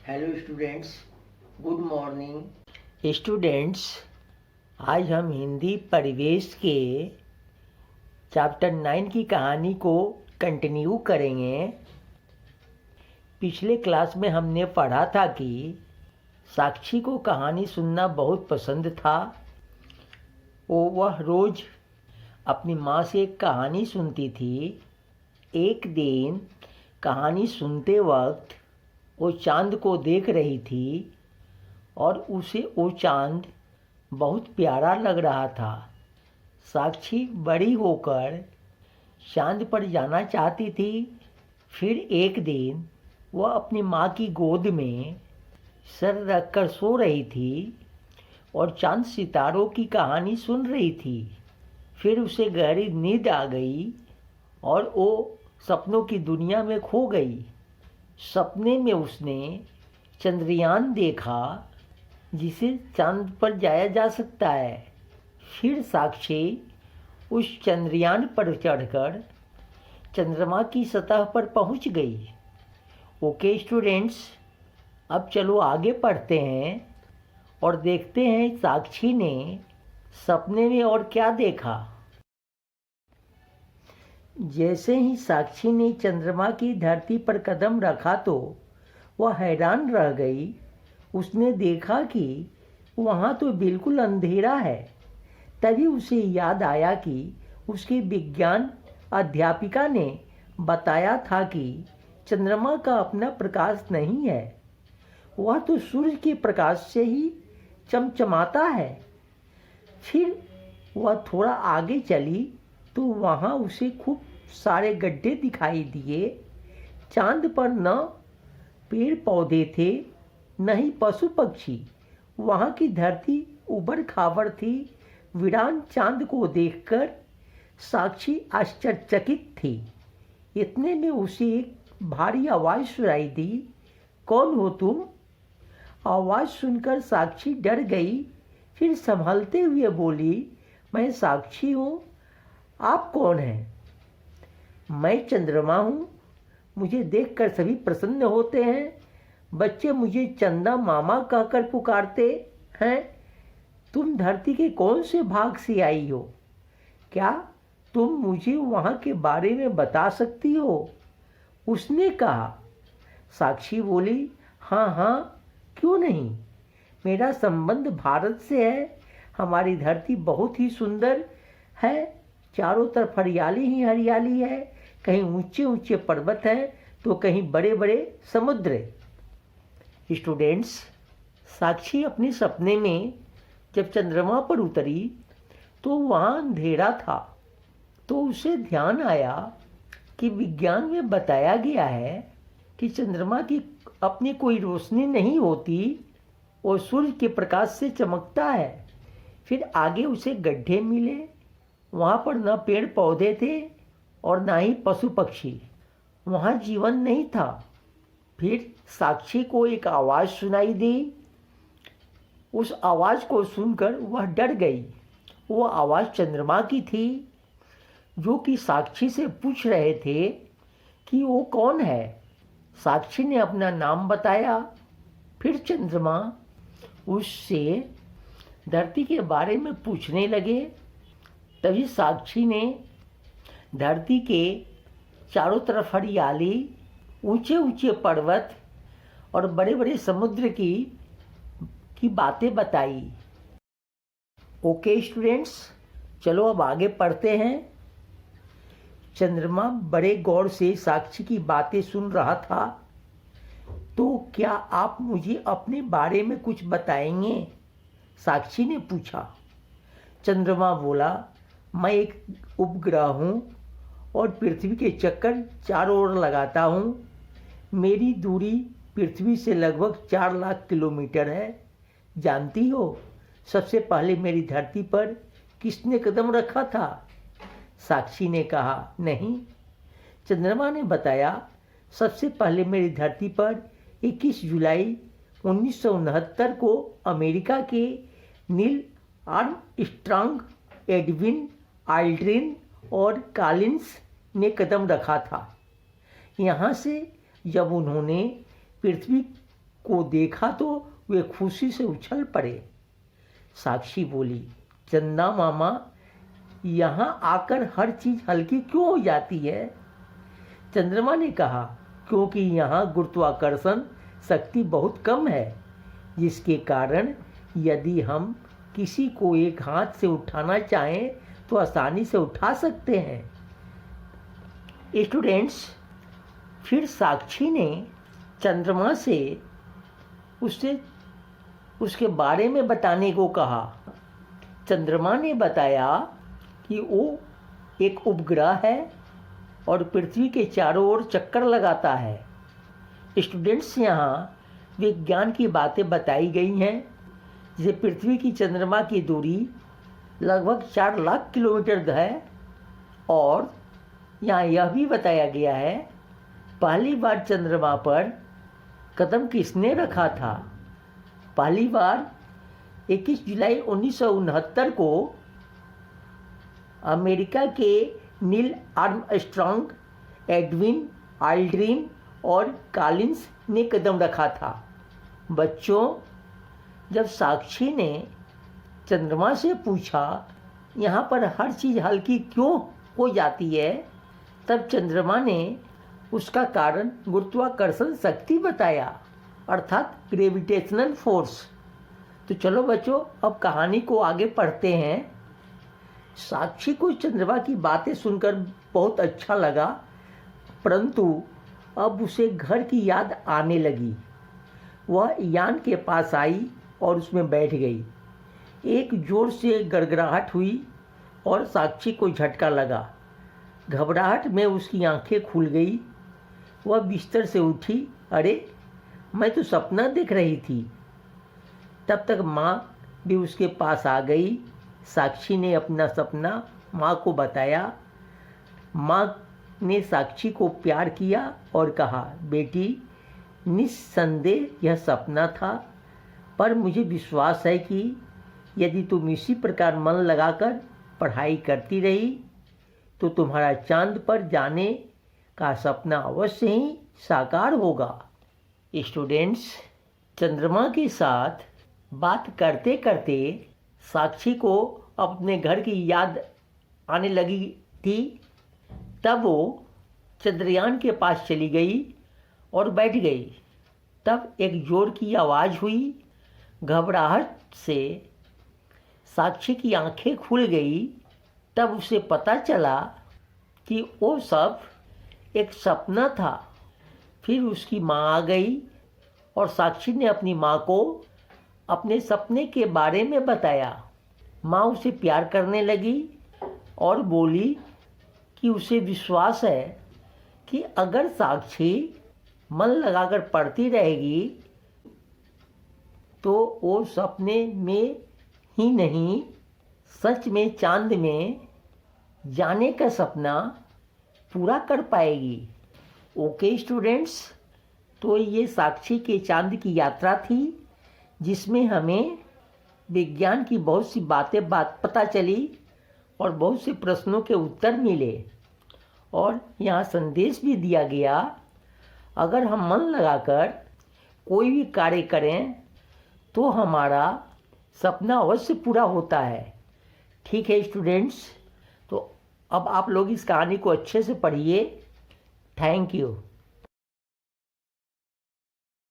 Hello students, good morning. Students, आज हम हिंदी परिवेश के चैप्टर 9 की कहानी को कंटिन्यू करेंगे। पिछले क्लास में हमने पढ़ा था कि साक्षी को कहानी सुनना बहुत पसंद था। वह रोज़ अपनी माँ से एक कहानी सुनती थी। एक दिन कहानी सुनते वक्त वो चांद को देख रही थी और उसे वो चांद बहुत प्यारा लग रहा था। साक्षी बड़ी होकर चांद पर जाना चाहती थी। फिर एक दिन वह अपनी माँ की गोद में सर रखकर सो रही थी और चांद सितारों की कहानी सुन रही थी। फिर उसे गहरी नींद आ गई और वो सपनों की दुनिया में खो गई। सपने में उसने चंद्रयान देखा जिसे चांद पर जाया जा सकता है। फिर साक्षी उस चंद्रयान पर चढ़कर चंद्रमा की सतह पर पहुंच गई। ओके स्टूडेंट्स, अब चलो आगे पढ़ते हैं और देखते हैं साक्षी ने सपने में और क्या देखा। जैसे ही साक्षी ने चंद्रमा की धरती पर कदम रखा तो वह हैरान रह गई। उसने देखा कि वहाँ तो बिल्कुल अंधेरा है। तभी उसे याद आया कि उसकी विज्ञान अध्यापिका ने बताया था कि चंद्रमा का अपना प्रकाश नहीं है, वह तो सूर्य के प्रकाश से ही चमचमाता है। फिर वह थोड़ा आगे चली तो वहाँ उसे खूब सारे गड्ढे दिखाई दिए। चांद पर न पेड़ पौधे थे न ही पशु पक्षी। वहाँ की धरती उबड़ खाबड़ थी। वीरान चांद को देखकर साक्षी आश्चर्यचकित थी। इतने में उसे एक भारी आवाज़ सुनाई दी। कौन हो तुम? आवाज़ सुनकर साक्षी डर गई। फिर संभलते हुए बोली, मैं साक्षी हूँ। आप कौन हैं? मैं चंद्रमा हूँ। मुझे देखकर सभी प्रसन्न होते हैं। बच्चे मुझे चंदा मामा कहकर पुकारते हैं। तुम धरती के कौन से भाग से आई हो? क्या तुम मुझे वहाँ के बारे में बता सकती हो? उसने कहा। साक्षी बोली, हाँ हाँ, क्यों नहीं। मेरा संबंध भारत से है। हमारी धरती बहुत ही सुंदर है। चारों तरफ हरियाली ही हरियाली है। कहीं ऊंचे ऊंचे पर्वत हैं तो कहीं बड़े बड़े समुद्र। स्टूडेंट्स, साक्षी अपने सपने में जब चंद्रमा पर उतरी तो वहाँ अंधेरा था। तो उसे ध्यान आया कि विज्ञान में बताया गया है कि चंद्रमा की अपनी कोई रोशनी नहीं होती, वो सूर्य के प्रकाश से चमकता है। फिर आगे उसे गड्ढे मिले। वहाँ पर न पेड़ पौधे थे और ना ही पशु पक्षी। वहाँ जीवन नहीं था। फिर साक्षी को एक आवाज़ सुनाई दी। उस आवाज़ को सुनकर वह डर गई। वो आवाज़ चंद्रमा की थी, जो कि साक्षी से पूछ रहे थे कि वो कौन है। साक्षी ने अपना नाम बताया। फिर चंद्रमा उससे धरती के बारे में पूछने लगे। तभी साक्षी ने धरती के चारों तरफ हरियाली, ऊंचे ऊंचे पर्वत और बड़े बड़े समुद्र की बातें बताई। ओके स्टूडेंट्स, चलो अब आगे पढ़ते हैं। चंद्रमा बड़े गौर से साक्षी की बातें सुन रहा था। तो क्या आप मुझे अपने बारे में कुछ बताएंगे? साक्षी ने पूछा। चंद्रमा बोला, मैं एक उपग्रह हूँ और पृथ्वी के चक्कर चारों ओर लगाता हूँ। मेरी दूरी पृथ्वी से लगभग 4 लाख किलोमीटर है। जानती हो सबसे पहले मेरी धरती पर किसने कदम रखा था? साक्षी ने कहा, नहीं। चंद्रमा ने बताया, सबसे पहले मेरी धरती पर 21 जुलाई 1969 को अमेरिका के नील आर्मस्ट्रांग, एडविन आल्ड्रिन और कॉलिंस ने कदम रखा था। यहाँ से जब उन्होंने पृथ्वी को देखा तो वे खुशी से उछल पड़े। साक्षी बोली, चंदा मामा, यहाँ आकर हर चीज़ हल्की क्यों हो जाती है? चंद्रमा ने कहा, क्योंकि यहाँ गुरुत्वाकर्षण शक्ति बहुत कम है, जिसके कारण यदि हम किसी को एक हाथ से उठाना चाहें तो आसानी से उठा सकते हैं। स्टूडेंट्स, फिर साक्षी ने चंद्रमा से उसके बारे में बताने को कहा। चंद्रमा ने बताया कि वो एक उपग्रह है और पृथ्वी के चारों ओर चक्कर लगाता है। स्टूडेंट्स, यहाँ विज्ञान की बातें बताई गई हैं, जैसे पृथ्वी की चंद्रमा की दूरी लगभग 4 लाख किलोमीटर है। और यहाँ यह भी बताया गया है, पहली बार चंद्रमा पर कदम किसने रखा था? पहली बार 21 जुलाई 1969 को अमेरिका के नील आर्मस्ट्रॉन्ग, एडविन आल्ड्रिन और कॉलिंस ने कदम रखा था। बच्चों, जब साक्षी ने चंद्रमा से पूछा यहाँ पर हर चीज़ हल्की क्यों हो जाती है, तब चंद्रमा ने उसका कारण गुरुत्वाकर्षण शक्ति बताया, अर्थात ग्रेविटेशनल फोर्स। तो चलो बच्चों, अब कहानी को आगे पढ़ते हैं। साक्षी को चंद्रमा की बातें सुनकर बहुत अच्छा लगा, परंतु अब उसे घर की याद आने लगी। वह यान के पास आई और उसमें बैठ गई। एक जोर से गड़गड़ाहट हुई और साक्षी को झटका लगा। घबराहट में उसकी आंखें खुल गई। वह बिस्तर से उठी। अरे, मैं तो सपना देख रही थी। तब तक माँ भी उसके पास आ गई। साक्षी ने अपना सपना माँ को बताया। माँ ने साक्षी को प्यार किया और कहा, बेटी, निस्संदेह यह सपना था, पर मुझे विश्वास है कि यदि तुम इसी प्रकार मन लगाकर पढ़ाई करती रही तो तुम्हारा चांद पर जाने का सपना अवश्य ही साकार होगा। स्टूडेंट्स, चंद्रमा के साथ बात करते करते साक्षी को अपने घर की याद आने लगी थी। तब वो चंद्रयान के पास चली गई और बैठ गई। तब एक जोर की आवाज़ हुई। घबराहट से साक्षी की आंखें खुल गई। तब उसे पता चला कि वो सब एक सपना था। फिर उसकी माँ आ गई और साक्षी ने अपनी माँ को अपने सपने के बारे में बताया। माँ उसे प्यार करने लगी और बोली कि उसे विश्वास है कि अगर साक्षी मन लगाकर पढ़ती रहेगी तो वो सपने में ही नहीं, सच में चांद में जाने का सपना पूरा कर पाएगी। ओके स्टूडेंट्स, तो ये साक्षी के चांद की यात्रा थी, जिसमें हमें विज्ञान की बहुत सी बातें पता चली और बहुत से प्रश्नों के उत्तर मिले। और यहाँ संदेश भी दिया गया, अगर हम मन लगाकर कोई भी कार्य करें तो हमारा सपना अवश्य पूरा होता है। ठीक है स्टूडेंट्स, तो अब आप लोग इस कहानी को अच्छे से पढ़िए। Thank you.